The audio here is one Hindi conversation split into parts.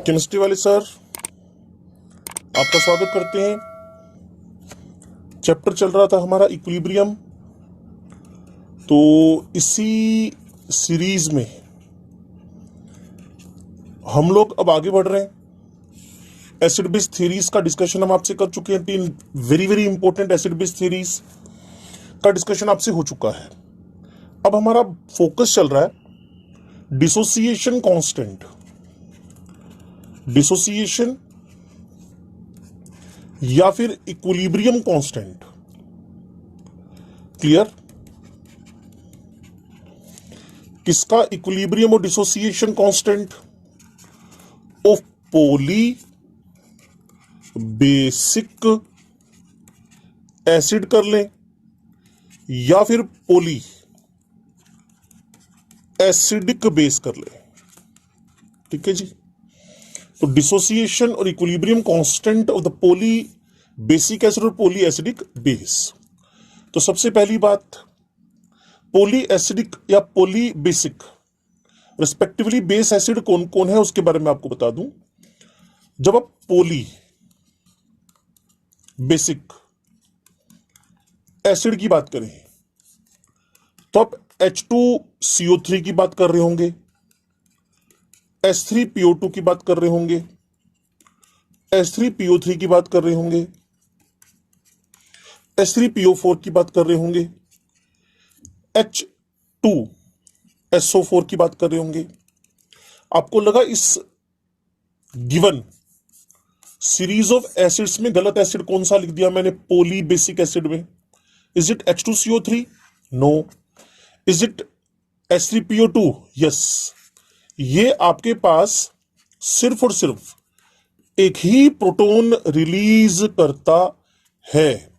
केमिस्ट्री वाले सर आपका स्वागत करते हैं। चैप्टर चल रहा था हमारा इक्विलिब्रियम। तो इसी सीरीज में हम लोग अब आगे बढ़ रहे हैं। एसिड बेस थ्योरीज का डिस्कशन हम आपसे कर चुके हैं। 3 very very important acid base theories का डिस्कशन आपसे हो चुका है। अब हमारा फोकस चल रहा है डिसोसिएशन कांस्टेंट, डिसोसिएशन या फिर इक्विलिब्रियम कांस्टेंट। क्लियर? किसका इक्विलिब्रियम और dissociation constant? Of poly basic acid कर लें या फिर पॉली एसिडिक बेस कर लें। ठीक है जी। तो डिसोसिएशन और equilibrium constant of the poly basic acid और पॉली एसिडिक बेस। तो सबसे पहली बात, पॉली एसिडिक या poly basic respectively base acid कौन कौन है उसके बारे में आपको बता दूं। जब आप पॉली बेसिक एसिड की बात करें तो आप H2CO3 की बात कर रहे होंगे, H3PO2 की बात कर रहे होंगे, H3PO3 की बात कर रहे होंगे, H3PO4 की बात कर रहे होंगे, H2SO4 की बात कर रहे होंगे। आपको लगा इस गिवन सीरीज ऑफ एसिड्स में गलत एसिड कौन सा लिख दिया मैंने पॉली बेसिक एसिड में? Is it H2CO3? No. Is it H3PO2? Yes. ये आपके पास सिर्फ और सिर्फ एक ही प्रोटॉन रिलीज करता है।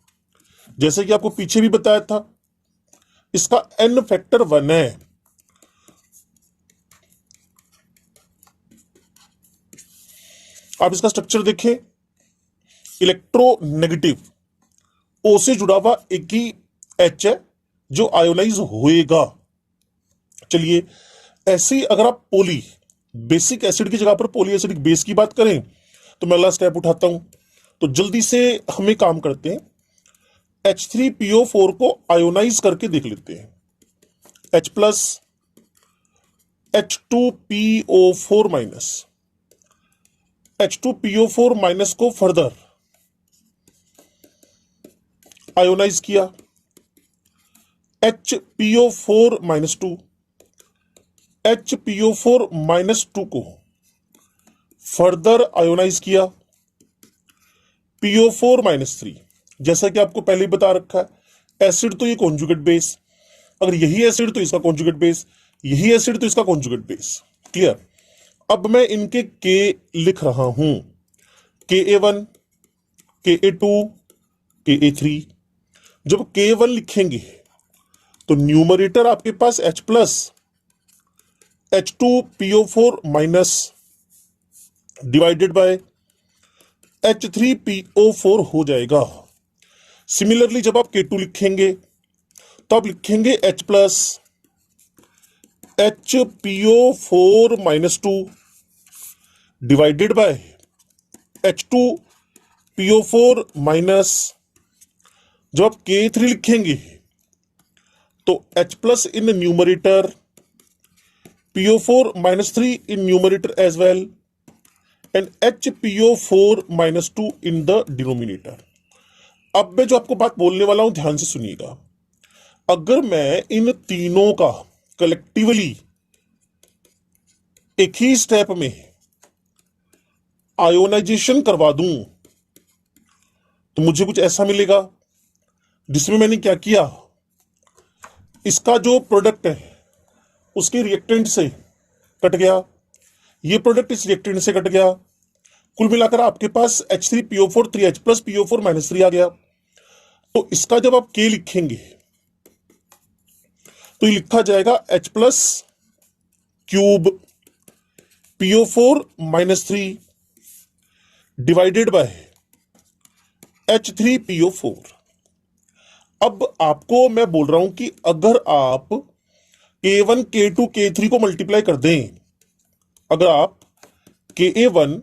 जैसे कि आपको पीछे भी बताया था, इसका n फैक्टर 1 है। आप इसका स्ट्रक्चर देखें, इलेक्ट्रोनेगेटिव O से जुड़ा हुआ एक ही H है जो आयोनाइज होएगा। चलिए, ऐसे ही अगर आप पॉली बेसिक एसिड की जगह पर पॉली एसिडिक बेस की बात करें तो मैं अगला स्टेप उठाता हूं। तो जल्दी से हमें काम करते हैं, H3PO4 को आयोनाइज करके देख लेते हैं। H plus H2PO4 minus, H2PO4 minus को फर्दर आयोनाइज किया, HPO4 माइनस 2, HPO4 माइनस 2 को फर्दर आयोनाइज किया, PO4 माइनस 3। जैसा कि आपको पहले ही बता रखा है, एसिड तो ये कॉन्जुगेट बेस, अगर यही एसिड तो इसका कॉन्जुगेट बेस, यही एसिड तो इसका कॉन्जुगेट बेस। क्लियर? अब मैं इनके के लिख रहा हूं, Ka1, Ka2, Ka3। जब K1 लिखेंगे तो न्यूमरेटर आपके पास H plus H2PO4 minus divided by H3PO4 हो जाएगा। सिमिलरली जब आप K2 लिखेंगे तो आप लिखेंगे H plus HPO4 minus 2 divided by H2PO4 minus. जब आप K3 लिखेंगे तो H plus in numerator, PO4 minus 3 in numerator as well and HPO4 minus 2 in the denominator। अब मैं जो आपको बात बोलने वाला हूं ध्यान से सुनिएगा। अगर मैं इन तीनों का कलेक्टिवली एक ही स्टेप में आयोनाइजेशन करवा दूं तो मुझे कुछ ऐसा मिलेगा जिसमें मैंने क्या किया, इसका जो प्रोडक्ट है उसके रिएक्टेंट से कट गया, ये प्रोडक्ट इस रिएक्टेंट से कट गया, कुल मिलाकर आपके पास H3PO4 3H plus PO4 minus 3 आ गया। तो इसका जब आप K लिखेंगे तो ये लिखा जाएगा H plus cube PO4 minus 3 divided by H3PO4। अब आपको मैं बोल रहा हूं कि अगर आप K1, K2, K3 को मल्टीप्लाई कर दें, अगर आप Ka1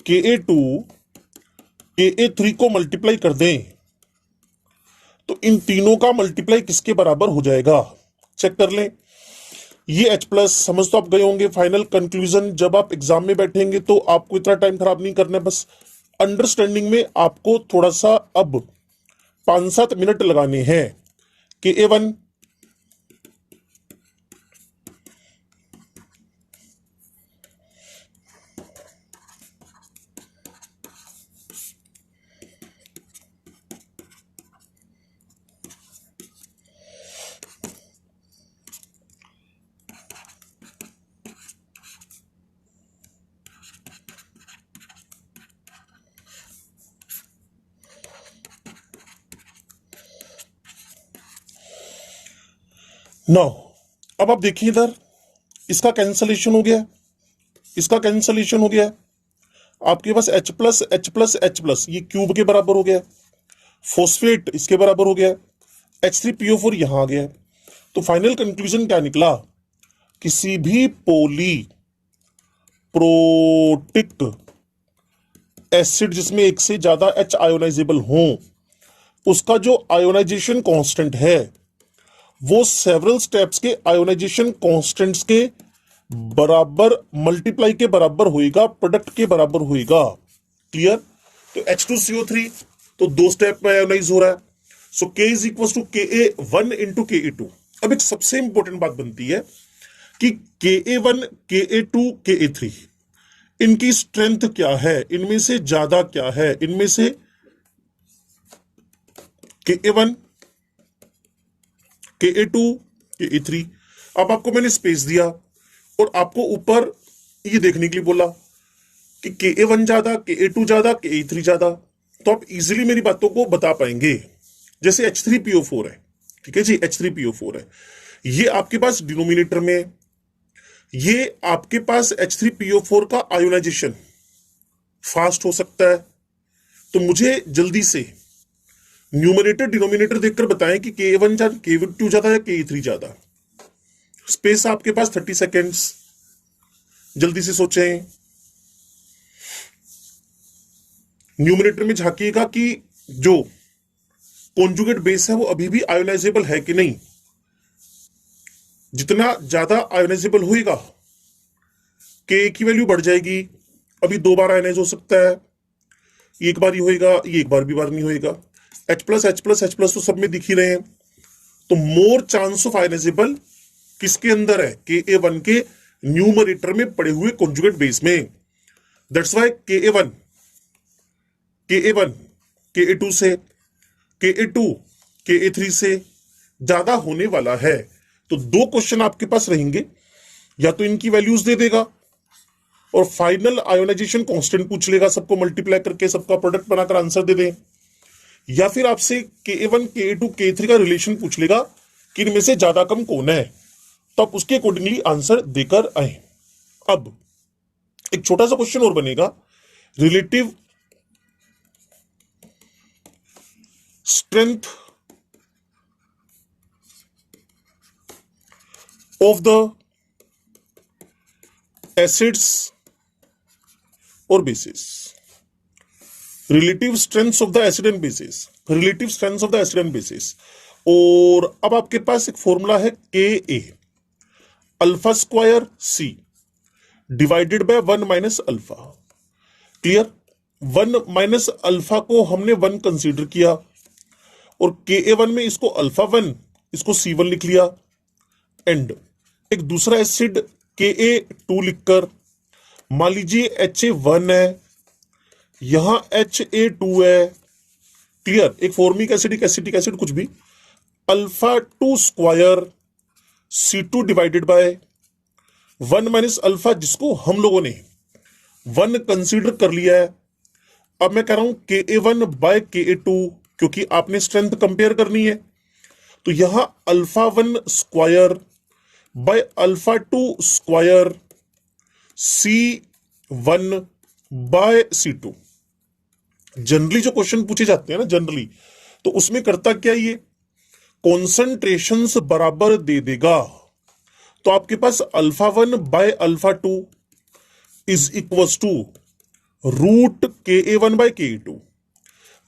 Ka2 Ka3 को मल्टीप्लाई कर दें तो इन तीनों का मल्टीप्लाई किसके बराबर हो जाएगा, चेक कर लें। ये H प्लस समझ तो आप गए होंगे। फाइनल कंक्लूजन जब आप एग्जाम में बैठेंगे तो आपको इतना टाइम खराब नहीं करना है, बस अंडरस्टैंडिंग में आपको थोड़ा सा अब 5-7 मिनट लगाने हैं। Ka1 नौ। अब आप देखिए इधर इसका कैंसलेशन हो गया, इसका कैंसलेशन हो गया। आपके पास H plus H plus H plus ये क्यूब के बराबर हो गया, फॉस्फेट इसके बराबर हो गया, H3PO4 यहां आ गया। तो फाइनल कंक्लूजन क्या निकला, किसी भी पोली प्रोटिक एसिड जिसमें एक से ज्यादा H आयोनाइजेबल हो उसका जो आयोनाइजेशन कांस्टेंट है वो सेवरल स्टेप्स के आयोनाइजेशन कांस्टेंट्स के बराबर मल्टीप्लाई के बराबर होएगा, प्रोडक्ट के बराबर होएगा। क्लियर। तो H2CO3 तो 2 स्टेप में आयोनाइज हो रहा है, so K is equal to Ka1 into Ka2। अब एक सबसे इंपॉर्टेंट बात बनती है कि Ka1 Ka2 Ka3 इनकी स्ट्रेंथ क्या है, इनमें से ज्यादा क्या है, इनमें से Ka1 Ka2 Ka3। अब आपको मैंने स्पेस दिया और आपको ऊपर ये देखने के लिए बोला कि Ka1 ज्यादा, Ka2 ज्यादा, Ka3 ज्यादा, तो आप इजीली मेरी बातों को बता पाएंगे। जैसे H3PO4 है, ठीक है जी, H3PO4 है, ये आपके पास डिनोमिनेटर में, ये आपके पास H3PO4 का आयोनाइजेशन फास्ट हो सकता है। तो मुझे जल्दी से न्यूमरेटर डिनोमिनेटर देखकर बताएं कि Ka1 ज्यादा, Ka2 ज्यादा या Ka3 ज्यादा। स्पेस आपके पास 30 सेकेंड्स, जल्दी से सोचें। न्यूमरेटर में झांकिएगा कि जो कॉन्जुगेट बेस है वो अभी भी आयोनाइजेबल है कि नहीं। जितना ज्यादा आयोनाइजेबल होएगा K की वैल्यू बढ़ जाएगी। अभी 2 बार आयोनाइज हो सकता है, एक बार ही होएगा, ये एक बार भी बार नहीं होएगा। H plus H plus H plus तो सब में दिख ही रहे हैं, तो मोर चांस ऑफ आयोनाइजेबल किसके अंदर है, Ka1 के न्यूमरेटर में पड़े हुए कॉन्जुगेट बेस में। दैट्स वाई Ka1 Ka2 से, Ka2 Ka3 से ज्यादा होने वाला है। तो 2 क्वेश्चन आपके पास रहेंगे, या तो इनकी वैल्यूज दे देगा और फाइनल आयोनाइजेशन कांस्टेंट पूछ लेगा, सबको मल्टीप्लाई करके सबका प्रोडक्ट बनाकर आंसर दे दे, या फिर आपसे Ka1 Ka2 Ka3 का रिलेशन पूछ लेगा कि इनमें से ज्यादा कम कौन है, तो आप उसके अकॉर्डिंगली आंसर देकर आए। अब एक छोटा सा क्वेश्चन और बनेगा, relative strength of the acids और bases, relative strength of the acid and bases, relative strength of the acid and bases. और अब आपके पास एक फॉर्मूला है Ka alpha square C divided by 1 minus alpha. Clear. 1 minus alpha को हमने 1 कंसीडर किया और Ka1 में इसको अल्फा 1, इसको C1 लिख लिया, एंड एक दूसरा एसिड Ka2 लिखकर, मान लीजिए Ha1 है, यहां Ha2 है। क्लियर। एक फॉर्मिक एसिड, एक एसिटिक एसिड, कुछ भी, alpha 2 square C2 divided by 1 minus alpha, जिसको हम लोगों ने 1 कंसीडर कर लिया है। अब मैं कह रहा हूं Ka1 बाय Ka2, क्योंकि आपने स्ट्रेंथ कंपेयर करनी है, तो यहां alpha 1 square by alpha 2 square C1 by C2। Generally जो क्वेश्चन पूछे जाते हैं ना, जनरली, तो उसमें करता क्या, ये कॉन्सेंट्रेशंस बराबर दे देगा। तो आपके पास alpha 1 by alpha 2 is equals to root Ka1/Ka2।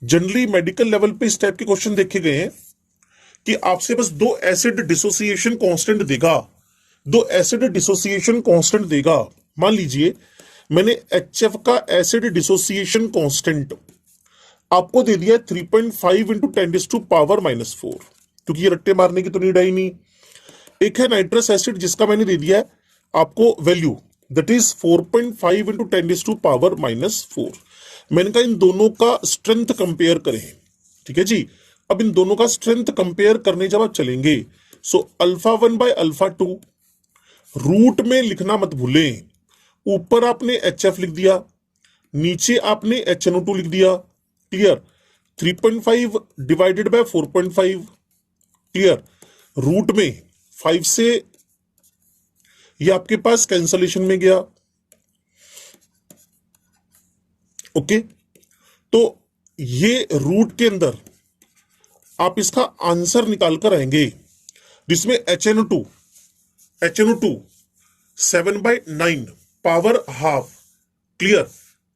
Generally medical level पे इस टाइप के क्वेश्चन देखे गए हैं कि आपसे बस दो एसिड डिसोसिएशन कांस्टेंट देगा, दो एसिड डिसोसिएशन कांस्टेंट देगा। मान लीजिए मैंने HF का एसिड डिसोसिएशन कांस्टेंट आपको दे दिया 3.5 इंटू 10⁻⁻⁴, क्योंकि ये रट्टे मारने की तो नीड आई नहीं। एक है नाइट्रस एसिड जिसका मैंने दे दिया है आपको वैल्यू, दैट इज 4.5 इंटू 10⁻⁻⁴। मैंने कहा इन दोनों का स्ट्रेंथ कंपेयर करें, ठीक है जी। अब इन दोनों का स्ट्रेंथ कंपेयर करने जब आप चलेंगे, सो α1/α2 रूट में लिखना मत भूलें। ऊपर आपने HF लिख दिया, नीचे आपने HNO2 लिख दिया, clear. 3.5 divided by 4.5, clear. Root में 5 से ये आपके पास कैंसलेशन में गया, ओके। तो ये रूट के अंदर आप इसका आंसर निकाल कर आएंगे, जिसमें HNO2 7/9 पावर हाफ, क्लियर।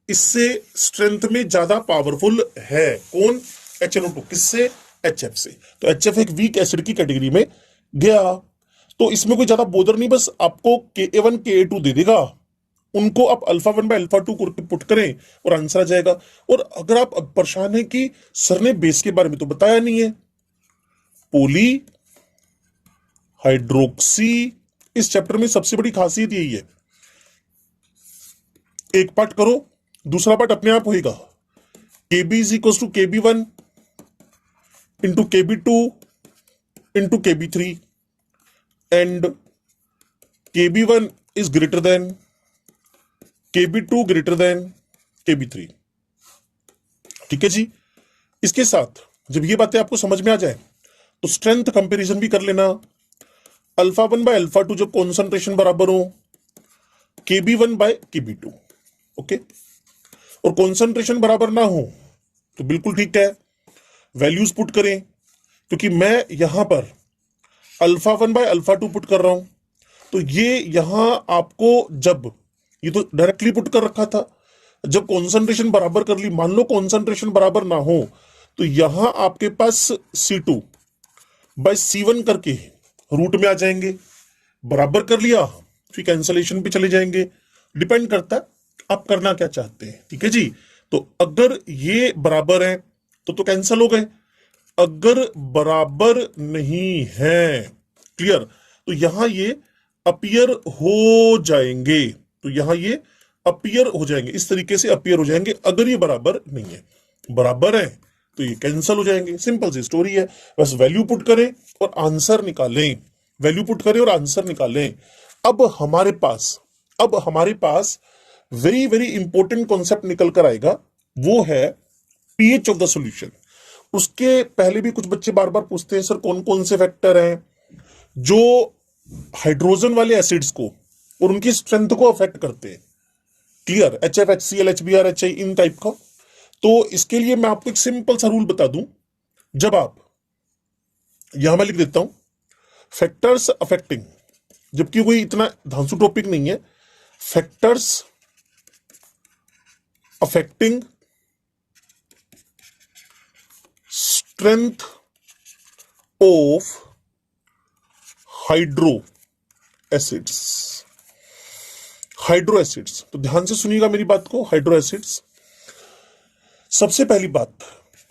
इससे स्ट्रेंथ में ज्यादा पावरफुल है कौन? HNO2। किससे? HF से। तो HF एक वीक एसिड की कैटेगरी में गया। तो इसमें कोई ज्यादा बोदर नहीं, बस आपको Ka1 Ka2 दे देगा, उनको आप α1/α2 पुट करें और आंसर आ जाएगा। और अगर आप अब परेशान हैं कि सर ने बेस के बारे में तो बताया नहीं है, पोली हाइड्रोक्सी इस चैप्टर में सबसे बड़ी खासियत यही है, एक पार्ट करो दूसरा पार्ट अपने आप होगा। Kb is equal to Kb1 into Kb2 into Kb3 and Kb1 is greater than Kb2 greater than Kb3, ठीक है जी। इसके साथ जब ये बातें आपको समझ में आ जाए तो स्ट्रेंथ कंपैरिजन भी कर लेना। α1/α2 जब कॉन्सेंट्रेशन बराबर हो Kb1/Kb2, ओके। और कॉन्सेंट्रेशन बराबर ना हो तो बिल्कुल ठीक है, वैल्यूज पुट करें, क्योंकि मैं यहां पर α1/α2 पुट कर रहा हूं। तो ये यहां आपको जब ये तो डायरेक्टली पुट कर रखा था, जब कॉन्सेंट्रेशन बराबर कर ली, मान लो कॉन्सेंट्रेशन बराबर ना हो तो यहां आपके पास C2/C1 करके रूट में आ जाएंगे। बराबर कर लिया फिर कैंसलेशन पे चले जाएंगे, डिपेंड करता है आप करना क्या चाहते हैं, ठीक है जी। तो अगर ये बराबर है तो कैंसल हो गए, अगर बराबर नहीं है, क्लियर, तो यहां ये अपीयर हो जाएंगे, तो यहां ये अपीयर हो जाएंगे, इस तरीके से अपीयर हो जाएंगे। अगर ये बराबर नहीं है, बराबर है तो ये कैंसल हो जाएंगे, सिंपल सी स्टोरी है। बस वैल्यू पुट करें और आंसर निकालें, वैल्यू पुट करें और आंसर निकालें। अब हमारे पास वेरी वेरी इंपॉर्टेंट कॉन्सेप्ट निकल कर आएगा, वो है पीएच ऑफ द सॉल्यूशन। उसके पहले भी कुछ बच्चे बार बार पूछते हैं सर कौन कौन से फैक्टर हैं जो हाइड्रोजन वाले एसिड्स को और उनकी स्ट्रेंथ को अफेक्ट करते हैं, clear, HF, HCl, HBr, HI इन टाइप का। तो इसके लिए मैं आपको एक सिंपल सा रूल बता दूं, जब आप यहां मैं लिख देता हूं फैक्टर्स अफेक्टिंग, जबकि कोई इतना धांसू टॉपिक नहीं है, factors affecting strength of hydro acids. तो ध्यान से सुनिएगा मेरी बात को। हाइड्रो एसिड्स, सबसे पहली बात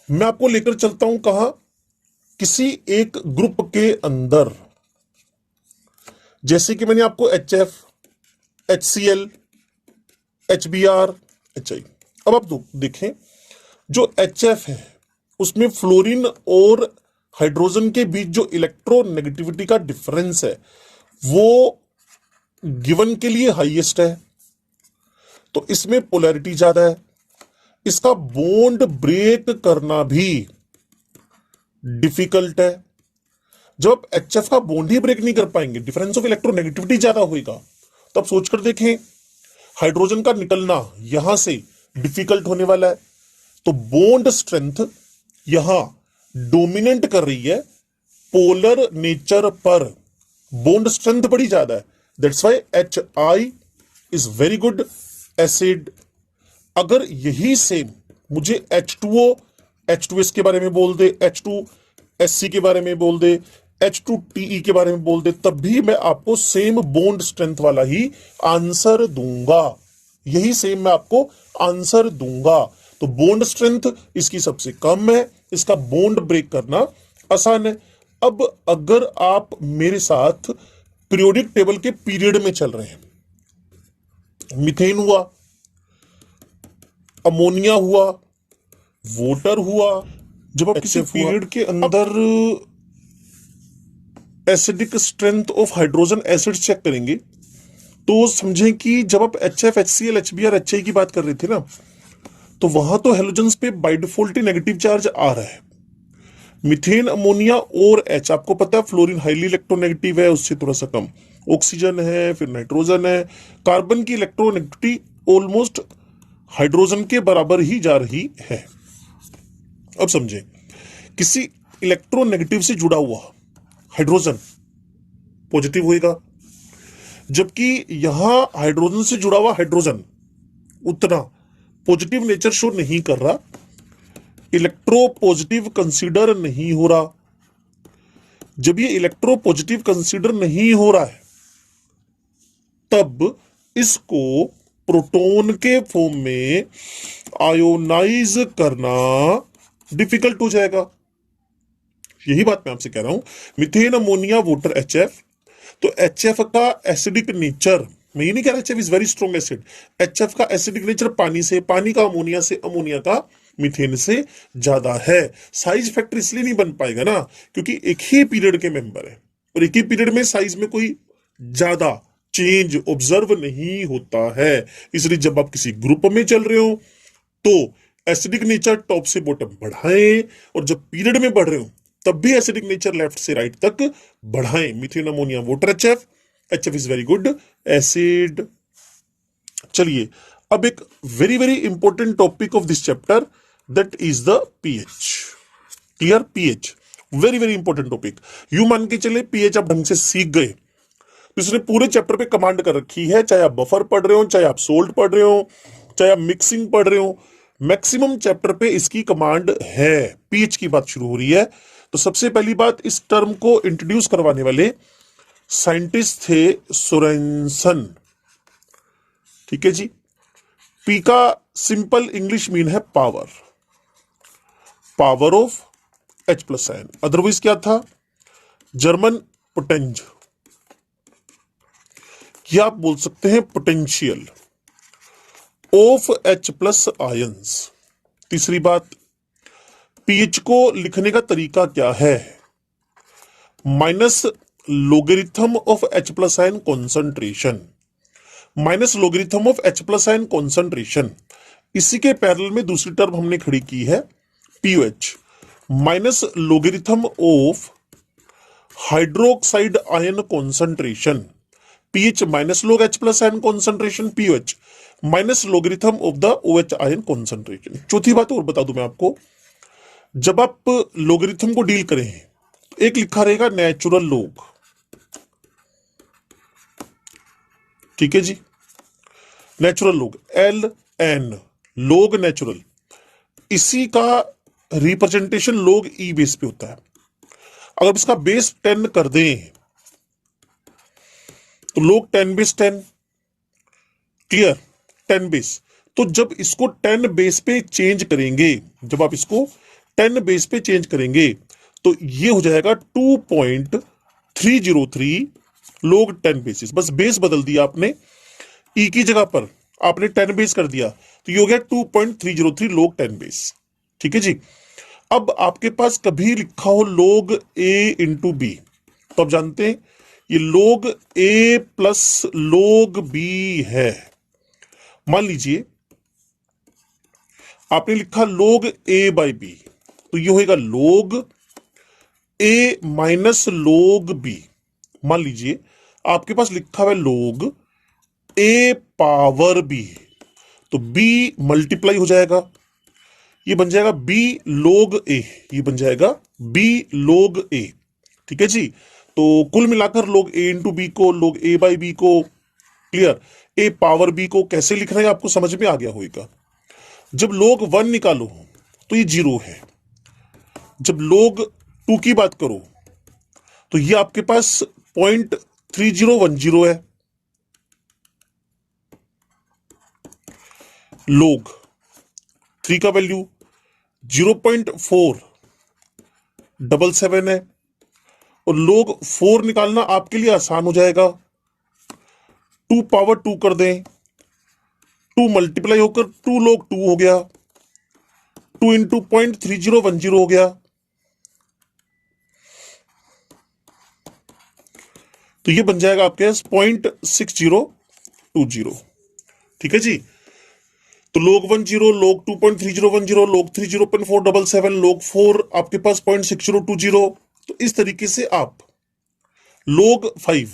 मैं आपको लेकर चलता हूं कहां, किसी एक ग्रुप के अंदर, जैसे कि मैंने आपको HF, HCl, HBr, HI। अब आप देखें जो HF है उसमें फ्लोरीन और हाइड्रोजन के बीच जो इलेक्ट्रोनेगेटिविटी का डिफरेंस है वो गिवन के लिए हाईएस्ट है, तो इसमें पोलैरिटी ज्यादा है, इसका बॉन्ड ब्रेक करना भी डिफिकल्ट है। जब आप HF का बॉन्ड ही ब्रेक नहीं कर पाएंगे, डिफरेंस ऑफ इलेक्ट्रोनेगेटिविटी ज्यादा होगा, तो आप सोचकर देखें हाइड्रोजन का निकलना यहां से डिफिकल्ट होने वाला है। तो बॉन्ड स्ट्रेंथ यहां डोमिनेट कर रही है पोलर नेचर पर, बॉन्ड स्ट्रेंथ बड़ी ज्यादा है, that's why HI is very good acid, अगर यही सेम मुझे H2O H2S के बारे में बोल दे, H2SC के बारे में बोल दे, H2TE के बारे में बोल दे, तब भी मैं आपको सेम बॉन्ड स्ट्रेंथ वाला ही आंसर दूंगा, यही सेम मैं आपको आंसर दूंगा। तो बॉन्ड स्ट्रेंथ इसकी सबसे कम है, इसका बॉन्ड ब्रेक करना आसान है। अब अगर आप मेरे साथ पीरियोडिक टेबल के पीरियड में चल रहे हैं, मीथेन हुआ, अमोनिया हुआ, वाटर हुआ, जब आप किसी पीरियड के अंदर acidic strength of hydrogen acid check करेंगे तो समझें कि जब आप HF, HCl, HBr, HI की बात कर रहे थे ना, तो वहां तो हेलोजेंस पे बाय डिफॉल्ट ही नेगेटिव चार्ज आ रहा है। मीथेन, अमोनिया और H, आपको पता है फ्लोरीन हाईली इलेक्ट्रोनेगेटिव है, उससे थोड़ा सा कम ऑक्सीजन है, फिर नाइट्रोजन है। कार्बन की इलेक्ट्रोनेगेटिविटी ऑलमोस्ट हाइड्रोजन के बराबर ही जा रही है। अब समझें, किसी इलेक्ट्रोनेगेटिव से जुड़ा हुआ हाइड्रोजन पॉजिटिव होएगा, जबकि यहां हाइड्रोजन से जुड़ा हुआ हाइड्रोजन उतना पॉजिटिव नेचर शो नहीं कर रहा, इलेक्ट्रो पॉजिटिव कंसीडर नहीं हो रहा। जब ये इलेक्ट्रो पॉजिटिव कंसीडर नहीं हो रहा है, तब इसको प्रोटॉन के फॉर्म में आयोनाइज करना डिफिकल्ट हो जाएगा। यही बात मैं आपसे कह रहा हूं, मीथेन, अमोनिया, वाटर, HF। तो HF का एसिडिक नेचर, मैं ये नहीं कह रहा HF is very strong acid, HF का एसिडिक नेचर पानी से, पानी का अमोनिया से, अमोनिया का मीथेन से ज्यादा है। साइज फैक्टर इसलिए नहीं बन पाएगा ना, क्योंकि एक ही पीरियड के मेंबर है और एक ही पीरियड में साइज में कोई ज्यादा चेंज ऑब्जर्व नहीं होता है। इसलिए जब आप किसी ग्रुप में चल रहे हो तो एसिडिक नेचर टॉप से बॉटम बढ़ाएं, और जब पीरियड में बढ़ रहे हो तब भी एसिडिक नेचर लेफ्ट से राइट तक बढ़ाएं। Methane, ammonia, water, HF is very good acid. चलिए, अब एक very very important topic of this chapter, that is the pH. Clear? PH very very important topic. You मान के चले पीएच आप ढंग से सीख गए तो इसने पूरे चैप्टर पे कमांड कर रखी है, चाहे आप बफर पढ़ रहे हो, चाहे आप सोल्ट पढ़ रहे हो, चाहे आप मिक्सिंग पढ़ रहे हो, मैक्सिमम चैप्टर पे इसकी कमांड है। पीएच की बात शुरू हो रही है तो सबसे पहली बात, इस टर्म को इंट्रोड्यूस करवाने वाले साइंटिस्ट थे सोरेनसन। ठीक है जी। पी का सिंपल इंग्लिश मीन है power, power of H+ ion, otherwise क्या था? जर्मन पोटेंज, या आप बोल सकते हैं पोटेंशियल ऑफ H+ आयंस। तीसरी बात, पीएच को लिखने का तरीका क्या है? Minus logarithm of H+ ion concentration, minus logarithm of H+ ion concentration. इसी के पैरेलल में दूसरी टर्म हमने खड़ी की है POH, minus logarithm of hydroxide ion concentration. PH minus लोग H+ ion concentration, POH minus logarithm of the OH ion concentration. चौथी बात और बता दूं मैं आपको, जब आप लोगरिथम को डील करें तो एक लिखा रहेगा नेचुरल लोग, ठीक है जी, नेचुरल लोग LN, लोग नेचुरल, इसी का रिप्रेजेंटेशन लोग ई बेस पे होता है। अगर इसका बेस 10 कर दें तो लोग 10 बेस 10, क्लियर? 10 बेस। तो जब इसको 10 बेस पे चेंज करेंगे, जब आप इसको 10 बेस पे चेंज करेंगे तो ये हो जाएगा 2.303 लोग 10 बेसिस। बस बेस बदल दिया आपने, ई की जगह पर आपने 10 बेस कर दिया तो ये हो गया 2.303 लोग 10 बेस। ठीक है जी। अब आपके पास कभी लिखा हो लोग A इंटू बी, तो आप जानते हैं ये लोग A प्लस लोग B है। मान लीजिए आपने लिखा लोग A बाई बी, तो ये होगा लोग A माइनस लोग B। मान लीजिए आपके पास लिखा हुआ है लोग A पावर B, तो B मल्टीप्लाई हो जाएगा, ये बन जाएगा B लोग A, ये बन जाएगा B लोग A। ठीक है जी। तो कुल मिलाकर लोग A इंटू बी को, लोग A बाई बी को, क्लियर, ए पावर बी को कैसे लिखना है आपको समझ में आ गया होगा। जब लोग 1 निकालो तो ये 0 है, जब लोग 2 की बात करो तो ये आपके पास 0.3010 है, लोग 3 का वैल्यू 0.477 है, और लोग 4 निकालना आपके लिए आसान हो जाएगा। 2 पावर 2 कर दें, 2 मल्टीप्लाई होकर 2 लोग 2 हो गया, 2 इंटू 0.3010 हो गया। तो ये बन जाएगा आपके पास 0.6020। ठीक है जी। तो लोग 10, लोग 2.3010, लोग 3 0.477, लोग 4 आपके पास 0.6020। तो इस तरीके से आप लोग 5,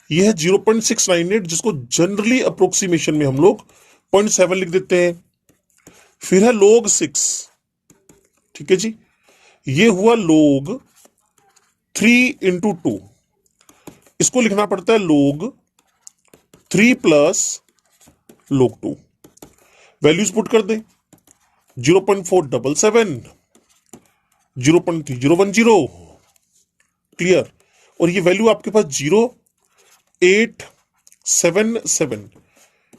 यह है 0.698, जिसको जनरली अप्रोक्सीमेशन में हम लोग 0.7 लिख देते हैं। फिर है लोग 6, ठीक है जी, ये हुआ लोग 3 इंटू 2, इसको लिखना पड़ता है लोग 3 प्लस लोग 2। वैल्यूज पुट कर दें, 0.477, 0.3010, क्लियर। और ये वैल्यू आपके पास 0.877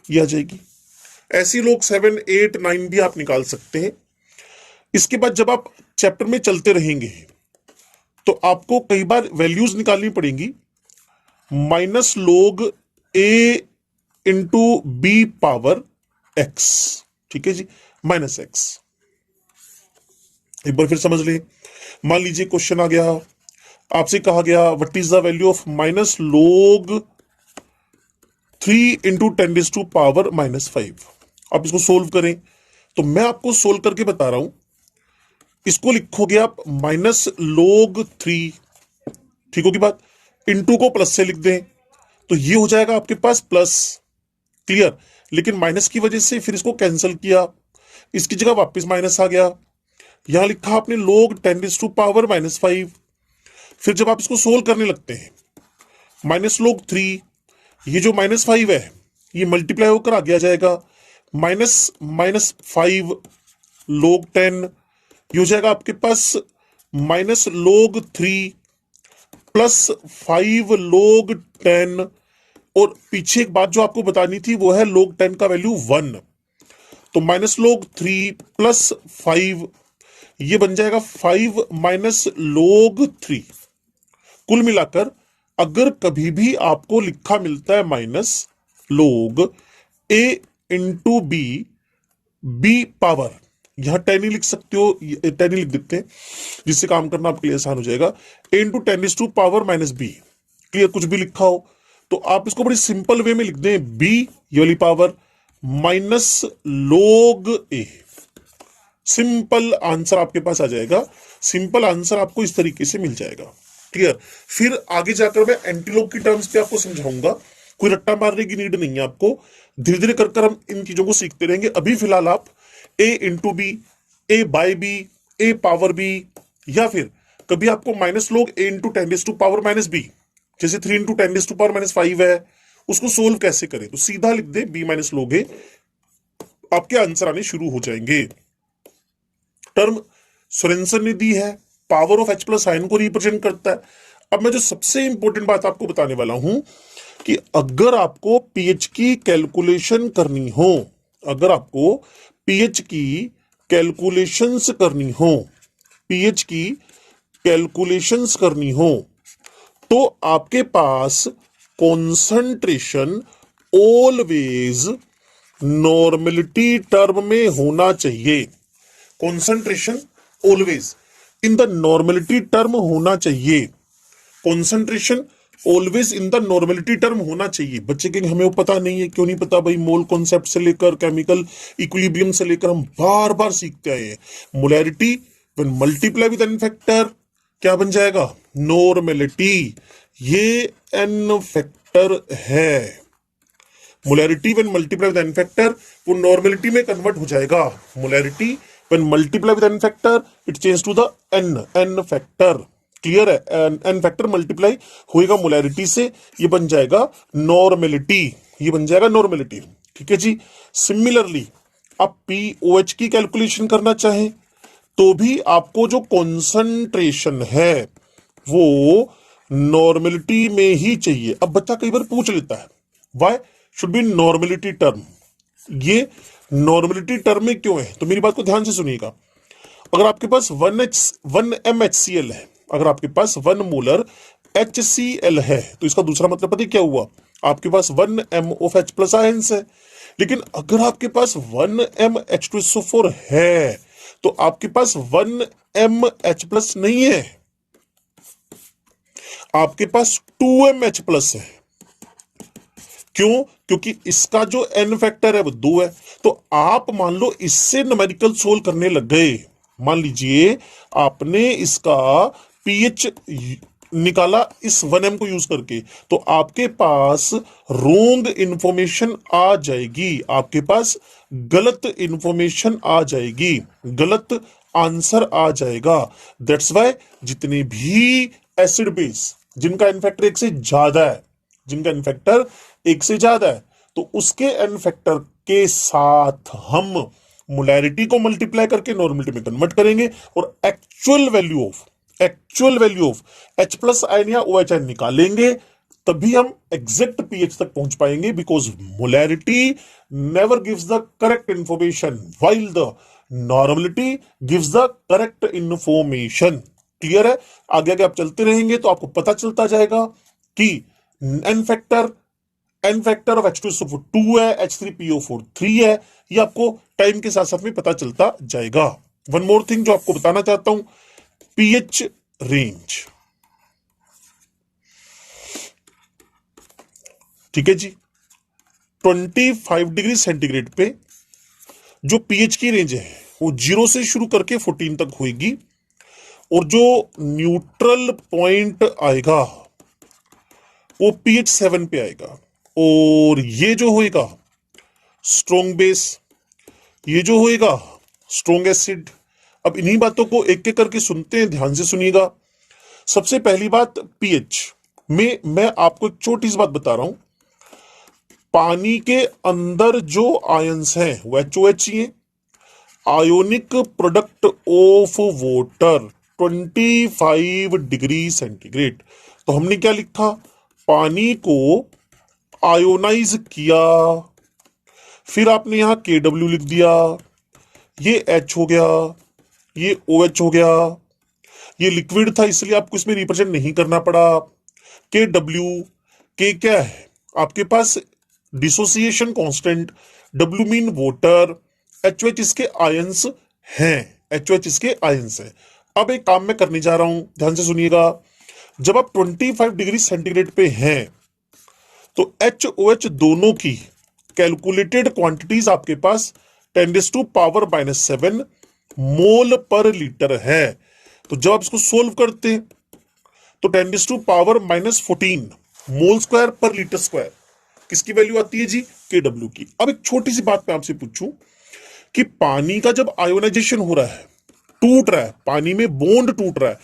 ये आ जाएगी। ऐसी लोग 7, 8, 9 भी आप निकाल सकते हैं। इसके बाद जब आप चैप्टर में चलते रहेंगे तो आपको कई बार वैल्यूज निकालनी पड़ेंगी। माइनस लोग ए इंटू बी पावर एक्स, ठीक है जी, माइनस एक्स। एक बार फिर समझ लें। मान लीजिए क्वेश्चन आ गया, आपसे कहा गया what is the value of minus लोग 3 इंटू 10 पावर -5। आप इसको सोल्व करें, तो मैं आपको सोल्व करके बता रहा हूं। इसको लिखोगे आप माइनस लोग 3, ठीक होगी बात, इंटू को प्लस से लिख दें तो ये हो जाएगा आपके पास प्लस, क्लियर। लेकिन माइनस की वजह से फिर इसको कैंसिल किया, इसकी जगह वापस माइनस आ गया। यहां लिखा आपने लोग 10 पावर -5। फिर जब आप इसको सोल्व करने लगते हैं, माइनस लोग 3, ये जो -5 है ये मल्टीप्लाई होकर आगे आ जाएगा, माइनस -5 लोग 10, ये हो जाएगा आपके पास माइनस लोग 3 प्लस 5 लोग 10। और पीछे एक बात जो आपको बतानी थी वो है लोग 10 का वैल्यू 1, तो माइनस लोग 3 प्लस 5, ये बन जाएगा 5 माइनस लोग 3। कुल मिलाकर अगर कभी भी आपको लिखा मिलता है माइनस लोग ए इंटू बी, बी पावर, यहां 10 ही लिख सकते हो, 10 ही लिख देते हैं जिससे काम करना आपके लिए आसान हो जाएगा, ए इंटू 10 पावर -b, क्लियर। कुछ भी लिखा हो तो आप इसको बड़ी सिंपल वे में लिख दें, बी ये वाली पावर माइनस लोग ए। सिंपल आंसर आपके पास आ जाएगा, सिंपल आंसर आपको इस तरीके से मिल जाएगा, क्लियर। फिर आगे जाकर मैं एंटीलोग की टर्म्स पे आपको समझाऊंगा, कोई रट्टा मारने की नीड नहीं है आपको, धीरे धीरे कर हम इन चीजों को सीखते रहेंगे। अभी फिलहाल आप ए इंटू बी, ए बाय बी, ए पावर बी, या फिर कभी आपको माइनस लोग ए इंटू 10 पावर -b, जैसे 3 इंटू 10 पावर -5 है, उसको सोल्व कैसे करें, तो सीधा लिख दे बी माइनस लोग ए, आपके आंसर आने शुरू हो जाएंगे। टर्म सोरेनसन ने दी है, power of H plus ion को रिप्रेजेंट करता है। अब मैं जो सबसे इंपॉर्टेंट बात आपको बताने वाला हूं कि अगर आपको पीएच की कैलकुलेशन करनी हो, अगर आपको पीएच की कैलकुलेशंस करनी हो, पीएच की कैलकुलेशंस करनी हो, तो आपके पास कॉन्सेंट्रेशन ऑलवेज नॉर्मेलिटी टर्म में होना चाहिए। Concentration always in the normality term होना चाहिए। Concentration always in the normality term होना चाहिए। बच्चे के हमें वो पता नहीं है, क्यों नहीं पता भाई, मोल कॉन्सेप्ट से लेकर केमिकल इक्विलिब्रियम से लेकर हम बार बार सीखते आए हैं। Molarity when multiply with N factor क्या बन जाएगा, नॉर्मेलिटी, ये एन फैक्टर है। Molarity when multiply with N factor वो नॉर्मेलिटी में कन्वर्ट हो जाएगा। Molarity when multiply with N factor it change to the N factor, clear है? एन फैक्टर मल्टीप्लाई होएगा मोलैरिटी से, ये बन जाएगा नॉर्मेलिटी, ये बन जाएगा नॉर्मेलिटी। ठीक है जी। सिमिलरली आप पीओएच की कैलकुलेशन करना चाहें तो भी आपको जो कॉन्सेंट्रेशन है वो नॉर्मेलिटी में ही चाहिए। अब बच्चा कई बार पूछ लेता है why should be normality term, ये नॉर्मेलिटी टर्म में क्यों है? तो मेरी बात को ध्यान से सुनिएगा। अगर आपके पास 1 MHCl है, अगर आपके पास 1 मोलर HCl है, तो इसका दूसरा मतलब पता है क्या हुआ? आपके पास 1 MOH प्लस आयंस है। लेकिन अगर आपके पास 1 MH2SO4 है तो आपके पास 1 MH प्लस नहीं है, आपके पास 2 MH प्लस है। क्यों? क्योंकि इसका जो एन फैक्टर है वो 2 है। तो आप मान लो इससे न्यूमेरिकल सोल्व करने लग गए, मान लीजिए आपने इसका पीएच निकाला इस 1M को यूज करके, तो आपके पास रोंग इंफॉर्मेशन आ जाएगी, आपके पास गलत इंफॉर्मेशन आ जाएगी, गलत आंसर आ जाएगा। दैट्स वाई जितने भी एसिड बेस जिनका एन फैक्टर 1 से ज्यादा है, जिनका एन फैक्टर 1 से ज्यादा है, तो उसके एन फैक्टर के साथ हम मोलैरिटी को मल्टीप्लाई करके नॉर्मलिटी में कन्वर्ट करेंगे और actual value of H plus ion या OH आयन निकालेंगे, तभी हम एग्जैक्ट पीएच तक पहुंच पाएंगे। Because molarity never gives the correct information while the normality gives the correct information. Clear है? आगे आगे आप चलते रहेंगे तो आपको पता चलता जाएगा कि एन फैक्टर ऑफ H2SO4 2 है, H3PO4 3 है। ये आपको टाइम के साथ साथ में पता चलता जाएगा। वन मोर थिंग जो आपको बताना चाहता हूं, पीएच रेंज। ठीक है जी। 25 डिग्री सेंटीग्रेड पे जो पीएच की रेंज है वो 0 से शुरू करके 14 तक होगी, और जो न्यूट्रल पॉइंट आएगा वो पीएच 7 पे आएगा। और ये जो होएगा स्ट्रॉन्ग बेस, ये जो होएगा स्ट्रॉन्ग एसिड। अब इन्हीं बातों को एक एक करके सुनते हैं, ध्यान से सुनिएगा। सबसे पहली बात, पीएच में मैं आपको एक छोटी सी बात बता रहा हूं। पानी के अंदर जो आयंस हैं वो HOH ही है। Ionic product of water 25 degree centigrade. तो हमने क्या लिखा? पानी को आयोनाइज किया, फिर आपने यहां KW लिख दिया, ये H हो गया, ये OH हो गया। ये लिक्विड था इसलिए आपको इसमें रिप्रेजेंट नहीं करना पड़ा। KW, K क्या है आपके पास? Dissociation constant, W mean water, HOH इसके आयंस हैं, HOH इसके आयंस हैं। अब एक काम मैं करने जा रहा हूं, ध्यान से सुनिएगा। जब आप 25 डिग्री सेंटीग्रेड पे हैं तो HOH दोनों की कैलकुलेटेड क्वांटिटीज आपके पास 10⁻⁻7 मोल पर लीटर है। तो जब आप इसको सोल्व करते हैं तो 10⁻⁻14 मोल स्क्वायर पर लीटर स्क्वायर किसकी वैल्यू आती है जी? KW की। अब एक छोटी सी बात मैं आपसे पूछूं कि पानी का जब आयोनाइजेशन हो रहा है, टूट रहा है, पानी में बॉन्ड टूट रहा है,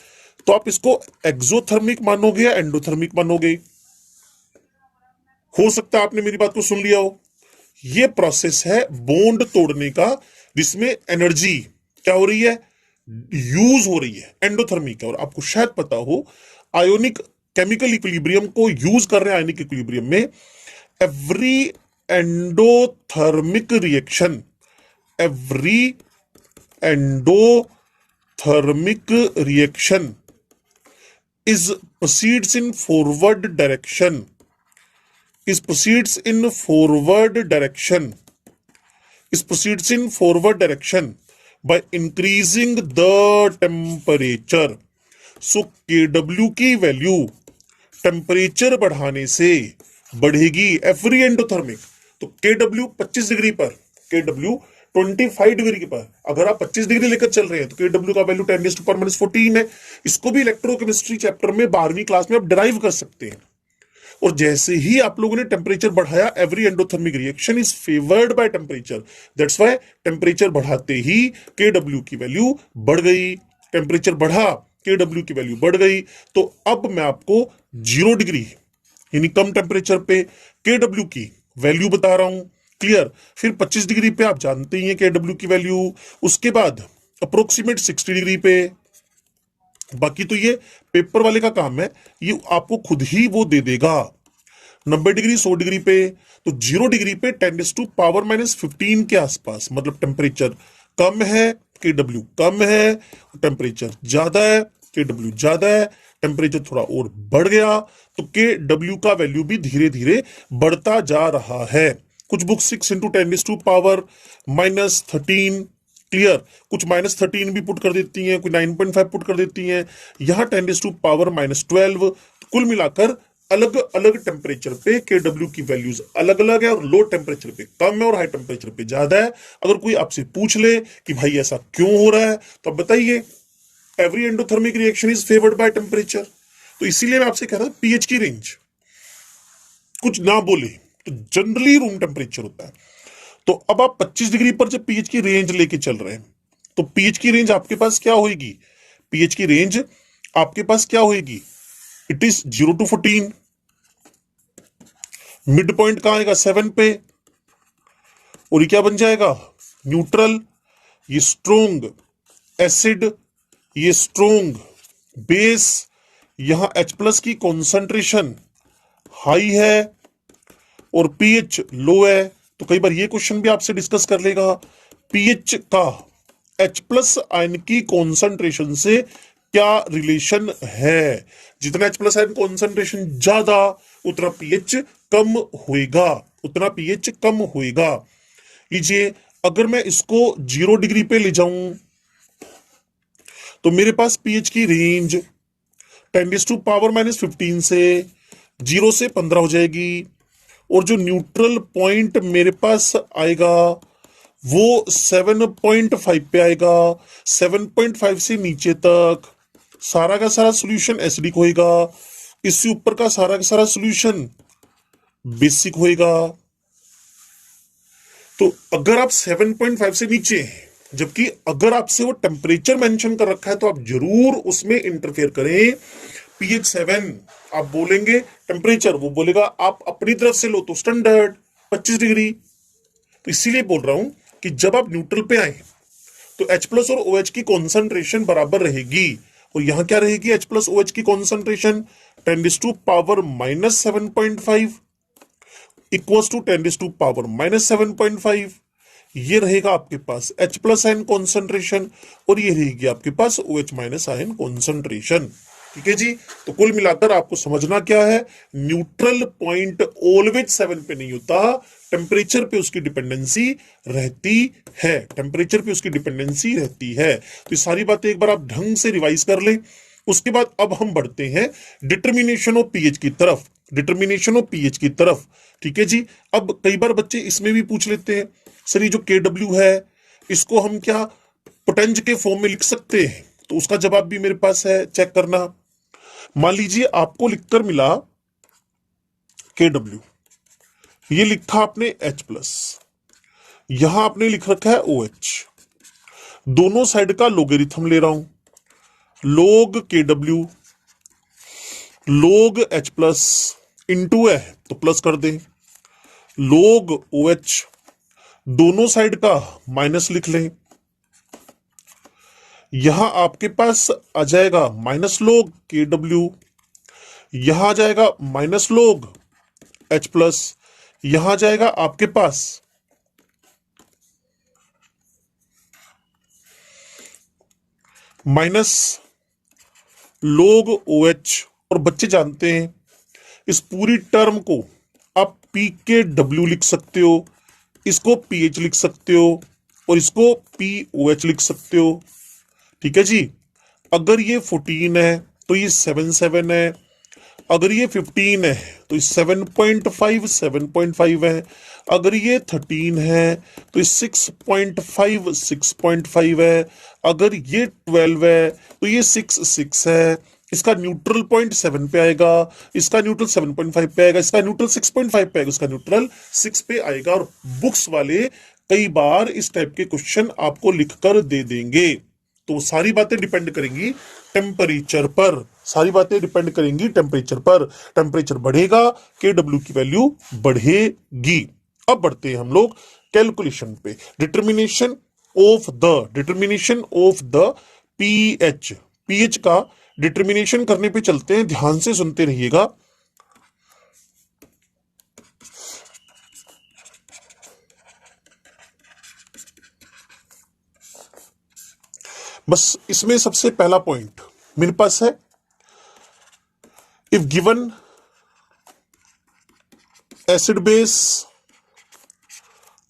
तो आप इसको एक्सोथर्मिक मानोगे या एंडोथर्मिक मानोगे? हो सकता है आपने मेरी बात को सुन लिया हो। यह प्रोसेस है बॉन्ड तोड़ने का, जिसमें एनर्जी क्या हो रही है? यूज हो रही है, एंडोथर्मिक है। और आपको शायद पता हो आयोनिक केमिकल इक्विलिब्रियम को यूज कर रहे हैं। आयोनिक इक्विलिब्रियम में every endothermic reaction, every endothermic reaction is proceeds in forward direction, is proceeds in forward direction, is proceeds in forward direction by increasing the temperature. So KW की वैल्यू टेम्परेचर बढ़ाने से बढ़ेगी एवरी एंडोथर्मिक। तो KW 25 डिग्री पर, KW 25 डिग्री पर अगर आप 25 डिग्री लेकर चल रहे हैं तो KW का वैल्यू 10⁻14 है। इसको भी इलेक्ट्रोकेमिस्ट्री चैप्टर में 12वीं क्लास में आप डिराइव कर सकते हैं। और जैसे ही आप लोगों ने टेम्परेचर बढ़ाया, every endothermic reaction is favoured by temperature. That's why temperature बढ़ाते ही KW की वैल्यू बढ़ गई। टेम्परेचर बढ़ा के डब्ल्यू की वैल्यू बढ़ गई, तो अब मैं आपको 0 डिग्री यानी कम टेम्परेचर पे के डब्ल्यू की वैल्यू बता रहा हूं। क्लियर। फिर 25 डिग्री पे आप जानते ही हैं के डब्ल्यू की वैल्यू। उसके बाद अप्रोक्सीमेट 60 डिग्री पे। बाकी तो ये पेपर वाले का काम है, ये आपको खुद ही वो दे देगा। 90 डिग्री 100 डिग्री पे, तो 0 डिग्री पे 10⁻⁻15 के आसपास, मतलब टेम्परेचर कम है के डब्ल्यू कम है, टेम्परेचर ज्यादा है के डब्ल्यू ज्यादा है, टेम्परेचर थोड़ा और बढ़ गया तो के डब्ल्यू का वैल्यू भी धीरे धीरे बढ़ता जा रहा है। कुछ बुक 6 × 10⁻⁻13। क्लियर। कुछ -13 भी पुट कर देती हैं, कोई 9.5 पुट कर देती हैं, यहां 10⁻⁻12। कुल मिलाकर अलग अलग टेम्परेचर पे के डब्ल्यू की वैल्यूज अलग अलग है, और लो टेम्परेचर पे कम है और हाई टेम्परेचर पे ज्यादा है। अगर कोई आपसे पूछ ले कि भाई ऐसा क्यों हो रहा है, तो आप बताइए। Every endothermic reaction is favoured by temperature. तो इसीलिए मैं आपसे कह रहा हूं पीएच की रेंज कुछ ना बोले तो जनरली रूम टेम्परेचर होता है। तो अब आप 25 डिग्री पर जब पीएच की रेंज लेके चल रहे हैं, तो पीएच की रेंज आपके पास क्या होगी? पीएच की रेंज आपके पास क्या होगी? It is 0 to 14। Mid point कहां आएगा? 7 पे। और ये क्या बन जाएगा? न्यूट्रल। ये स्ट्रोंग एसिड, ये स्ट्रोंग बेस। यहां H+ की कॉन्सेंट्रेशन हाई है और पीएच लो है। तो कई बार ये क्वेश्चन भी आपसे डिस्कस कर लेगा, पीएच का H+ आयन की कॉन्सेंट्रेशन से क्या रिलेशन है। जितना H+ आयन कॉन्सेंट्रेशन ज्यादा, उतना पीएच कम होएगा, उतना पीएच कम होएगा। लीजिए, अगर मैं इसको 0 डिग्री पे ले जाऊं तो मेरे पास पीएच की रेंज 10⁻⁻15 से 0 से 15 हो जाएगी, और जो न्यूट्रल पॉइंट मेरे पास आएगा वो 7.5 पे आएगा। 7.5 से नीचे तक सारा का सारा सॉल्यूशन एसिडिक होएगा, इससे ऊपर का सारा सॉल्यूशन बेसिक होएगा। तो अगर आप 7.5 से नीचे हैं, जबकि अगर आपसे वो टेम्परेचर मेंशन कर रखा है, तो आप जरूर उसमें इंटरफेयर करें। pH 7 आप बोलेंगे, टेम्परेचर वो बोलेगा, आप अपनी तरफ से लो तो स्टैंडर्ड 25 डिग्री। तो इसीलिए बोल रहा हूं कि जब आप न्यूट्रल पे आए तो H+ और OH की कॉन्सेंट्रेशन बराबर रहेगी। और यहां क्या रहेगी? H+ OH की कॉन्सेंट्रेशन 10⁻⁻7.5 इक्वल्स टू 10⁻⁻7.5। ये रहेगा आपके पास H+ आयन कॉन्सेंट्रेशन, और ये रहेगी आपके पास OH- आयन कॉन्सेंट्रेशन। ठीक है जी। तो कुल मिलाकर आपको समझना क्या है, न्यूट्रल पॉइंट ऑलवेज 7 पे नहीं होता, टेम्परेचर पे उसकी डिपेंडेंसी रहती है, टेम्परेचर पे उसकी डिपेंडेंसी रहती है। तो ये सारी बातें एक बार आप ढंग से रिवाइज कर लें। उसके बाद अब हम बढ़ते हैं डिटर्मिनेशन ऑफ पीएच की तरफ, डिटर्मिनेशन ऑफ पीएच की तरफ। ठीक है जी। अब कई बार बच्चे इसमें भी पूछ लेते हैं, सर ये जो KW है इसको हम क्या पोटेंज के फॉर्म में लिख सकते हैं? तो उसका जवाब भी मेरे पास है, चेक करना। मान लीजिए आपको लिखकर मिला KW, ये लिखा आपने H+, यहां आपने लिख रखा है OH। दोनों साइड का लोगेरिथम ले रहा हूं, log KW log H+ into है तो प्लस कर दें, log OH दोनों साइड का माइनस लिख लें। यहां आपके पास आ जाएगा -log KW, यहां आ जाएगा -log H+, यहां जाएगा आपके पास -log OH। और बच्चे जानते हैं इस पूरी टर्म को आप PKW लिख सकते हो, इसको PH लिख सकते हो, और इसको POH लिख सकते हो। ठीक है जी। अगर ये 14 है तो ये 7 है, अगर ये 15 है तो ये 7.5 है, अगर ये 13 है तो ये 6.5 है, अगर ये 12 है तो ये 6 है। इसका न्यूट्रल पॉइंट 7 पे आएगा, इसका न्यूट्रल 7.5 पे आएगा, इसका न्यूट्रल 6.5 पे आएगा, इसका न्यूट्रल 6 पे आएगा। और बुक्स वाले कई बार इस टाइप के क्वेश्चन आपको लिखकर दे देंगे। तो सारी बातें डिपेंड करेंगी टेम्परेचर पर, सारी बातें डिपेंड करेंगी टेम्परेचर पर। टेम्परेचर बढ़ेगा के डब्ल्यू की वैल्यू बढ़ेगी। अब बढ़ते हैं हम लोग कैलकुलेशन पे। Determination of the pH, pH का डिटर्मिनेशन करने पे चलते हैं, ध्यान से सुनते रहिएगा। बस इसमें सबसे पहला पॉइंट मेरे पास है, if given acid base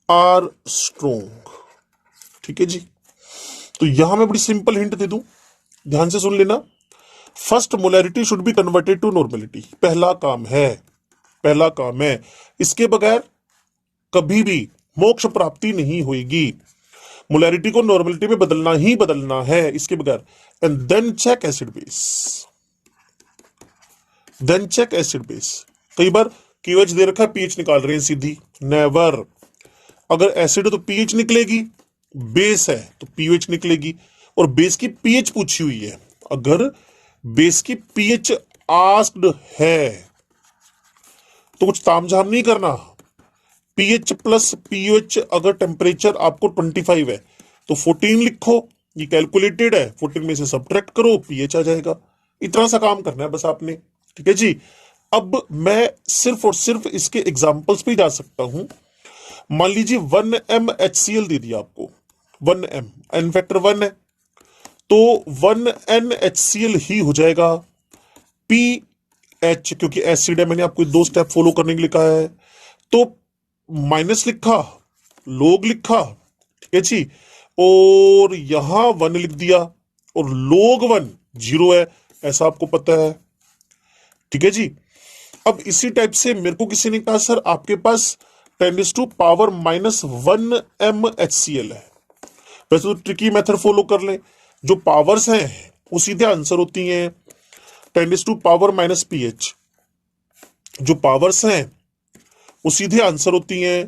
are strong. ठीक है जी, तो यहां मैं बड़ी सिंपल हिंट दे दूं, ध्यान से सुन लेना। First molarity should be converted to normality, पहला काम है, पहला काम है। इसके बगैर कभी भी मोक्ष प्राप्ति नहीं होगी। मोलैरिटी को नॉर्मेलिटी में बदलना ही बदलना है इसके बगैर। And then check acid base, then check acid base. कई बार क्यूएच दे रखा है, पीएच निकाल रहे हैं सीधी, नेवर। अगर एसिड है तो पीएच निकलेगी, बेस है तो पीएच निकलेगी। और बेस की पीएच पूछी हुई है, अगर बेस की पीएच आस्क्ड है तो कुछ तामझाम नहीं करना। पीएच प्लस पीएच, अगर टेम्परेचर आपको 25 है तो 14 लिखो, ये कैलकुलेटेड है, 14 में से सब्ट्रैक्ट करो, पीएच आ जाएगा। इतना सा काम करना है बस आपने। ठीक है जी, अब मैं सिर्फ और सिर्फ इसके एग्जांपल्स पे जा सकता हूं। मान लीजिए 1m HCl दे दिया आपको, 1m, एन फैक्टर 1 है तो 1n HCl ही हो जाएगा। पीएच क्योंकि एसिड है, मैंने आपको 2 स्टेप फॉलो करने के लिए कहा है, तो माइनस लिखा, लोग लिखा, ठीक है जी, और यहां 1 लिख दिया, और लोग 1 0 है, ऐसा आपको पता है। ठीक है जी, अब इसी टाइप से मेरे को किसी ने कहा सर आपके पास 10⁻⁻1m HCl है। वैसे तो ट्रिकी मेथड फॉलो कर लें, जो पावर्स हैं वो सीधे आंसर होती हैं। 10⁻⁻pH, जो पावर्स हैं वो सीधे आंसर होती हैं।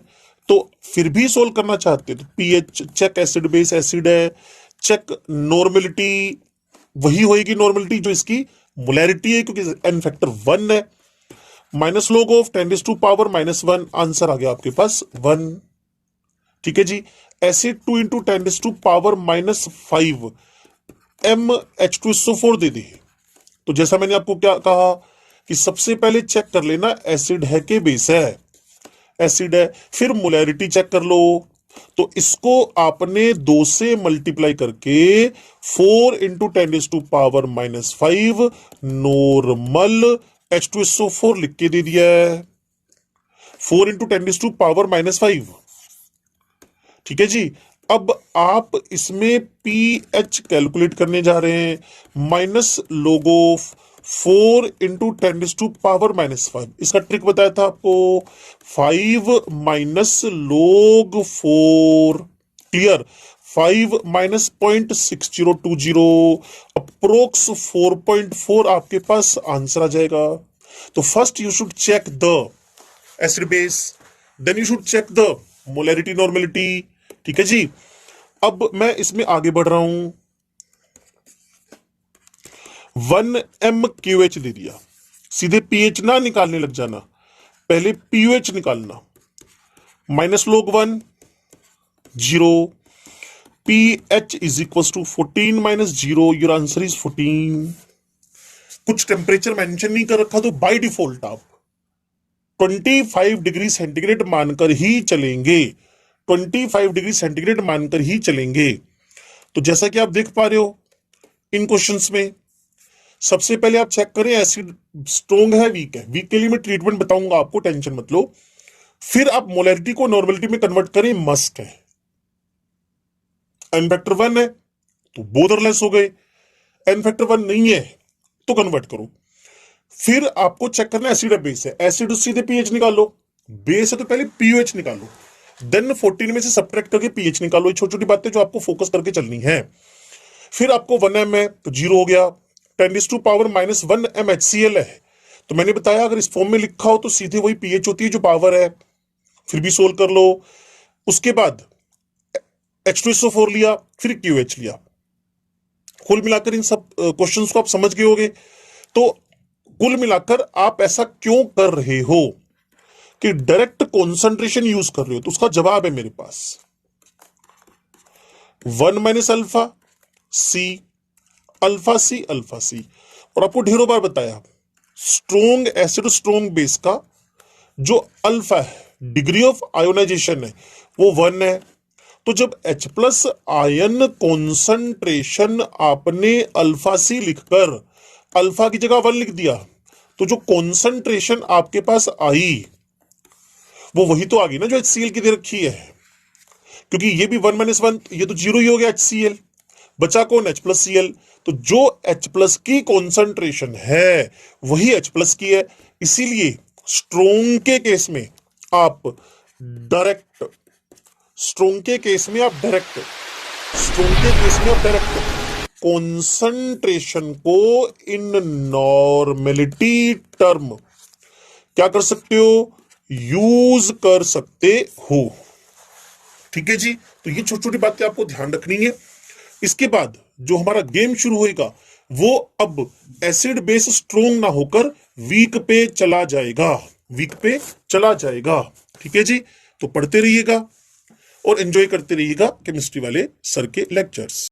तो फिर भी सोल्व करना चाहते हैं तो pH check, acid base acid है, चेक नॉर्मेलिटी, वही होएगी नॉर्मेलिटी जो इसकी मोलैरिटी है, क्योंकि एन फैक्टर 1 है। माइनस लोग ऑफ 10⁻⁻1, आंसर आ गया आपके पास 1। ठीक है जी, एसिड 2 इंटू 10⁻⁻5 MH2SO4 दे दी। तो जैसा मैंने आपको क्या कहा कि सबसे पहले चेक कर लेना एसिड है कि बेस है। एसिड है, फिर मोलैरिटी चेक कर लो, तो इसको आपने 2 से मल्टीप्लाई करके 4 इंटू 10⁻⁻5 नॉर्मल H2SO4 लिख के दे दिया है, 4 इंटू 10⁻⁻5। ठीक है जी, अब आप इसमें पीएच कैलकुलेट करने जा रहे हैं, माइनस लोगो 4 इंटू 10⁻⁻5। इसका ट्रिक बताया था आपको, 5 माइनस लोग 4, क्लियर, 5 माइनस 0.6020, अप्रोक्स 4.4 आपके पास आंसर आ जाएगा। तो first you should check the acid base, then you should check the molarity normality. ठीक है जी, अब मैं इसमें आगे बढ़ रहा हूं। 1m QH दे दिया, सीधे पीएच ना निकालने लग जाना, पहले पीएच निकालना। माइनस लोग 1 0, pH is equal to 14 minus 0, your answer is 14। कुछ टेम्परेचर मेंशन नहीं कर रखा तो बाय डिफॉल्ट आप 25 डिग्री सेंटीग्रेड मानकर ही चलेंगे, 25 डिग्री सेंटीग्रेड मानकर ही चलेंगे। तो जैसा कि आप देख पा रहे हो इन क्वेश्चंस में, सबसे पहले आप चेक करें एसिड स्ट्रॉन्ग है वीक है, वीक के लिए मैं ट्रीटमेंट बताऊंगा आपको, टेंशन मत लो। फिर आप मोलैरिटी को नॉर्मेलिटी में कन्वर्ट करें, मस्ट है। एन फैक्टर 1 है तो बोदरलेस हो गए, एन फैक्टर 1 नहीं है तो कन्वर्ट करो। फिर आपको चेक करना एसिड है बेस है, एसिड सीधे पीएच निकालो, बेस है तो पहले पीओएच निकालो, देन 14 में से सब्ट्रैक्ट करके पीएच निकालो। ये छोटी छोटी बातें जो आपको फोकस करके चलनी है। फिर आपको 1m है तो 0 हो गया, 10⁻⁻1m HCl है, तो मैंने बताया अगर इस फॉर्म में लिखा हो तो सीधे वही पीएच होती है जो पावर है, फिर भी सोल्व कर लो। उसके बाद H2SO4 लिया, फिर QH लिया, कुल मिलाकर इन सब क्वेश्चंस को आप समझ गए होंगे। तो कुल मिलाकर आप ऐसा क्यों कर रहे हो कि डायरेक्ट कॉन्सेंट्रेशन यूज कर रहे हो? तो उसका जवाब है मेरे पास 1 माइनस अल्फा सी, अल्फा सी अल्फा सी। और आपको ढेरों बार बताया स्ट्रोंग एसिड स्ट्रोंग बेस का जो अल्फा है, डिग्री ऑफ आयोनाइजेशन है, वो 1 है। तो जब H प्लस आयन कॉन्सेंट्रेशन आपने अल्फा सी लिखकर अल्फा की जगह 1 लिख दिया, तो जो कॉन्सेंट्रेशन आपके पास आई वो वही तो आ गई ना जो HCl की दे रखी है, क्योंकि ये भी 1 माइनस 1, ये तो 0 ही हो गया HCl, बचा कौन? H plus Cl। तो जो H प्लस की कॉन्सेंट्रेशन है वही H प्लस की है। इसीलिए स्ट्रोंग के केस में आप डायरेक्ट, स्ट्रोंग के केस में आप डायरेक्ट, स्ट्रोंग के केस में आप डायरेक्ट कॉन्सेंट्रेशन को इन नॉर्मेलिटी टर्म क्या कर सकते हो? यूज कर सकते हो। ठीक है जी। तो ये छोटी छोटी बातें आपको ध्यान रखनी है। इसके बाद जो हमारा गेम शुरू होएगा वो अब एसिड बेस स्ट्रोंग ना होकर वीक पे चला जाएगा, वीक पे चला जाएगा। ठीक है जी। तो पढ़ते रहिएगा और एंजॉय करते रहिएगा केमिस्ट्री वाले सर के लेक्चर्स।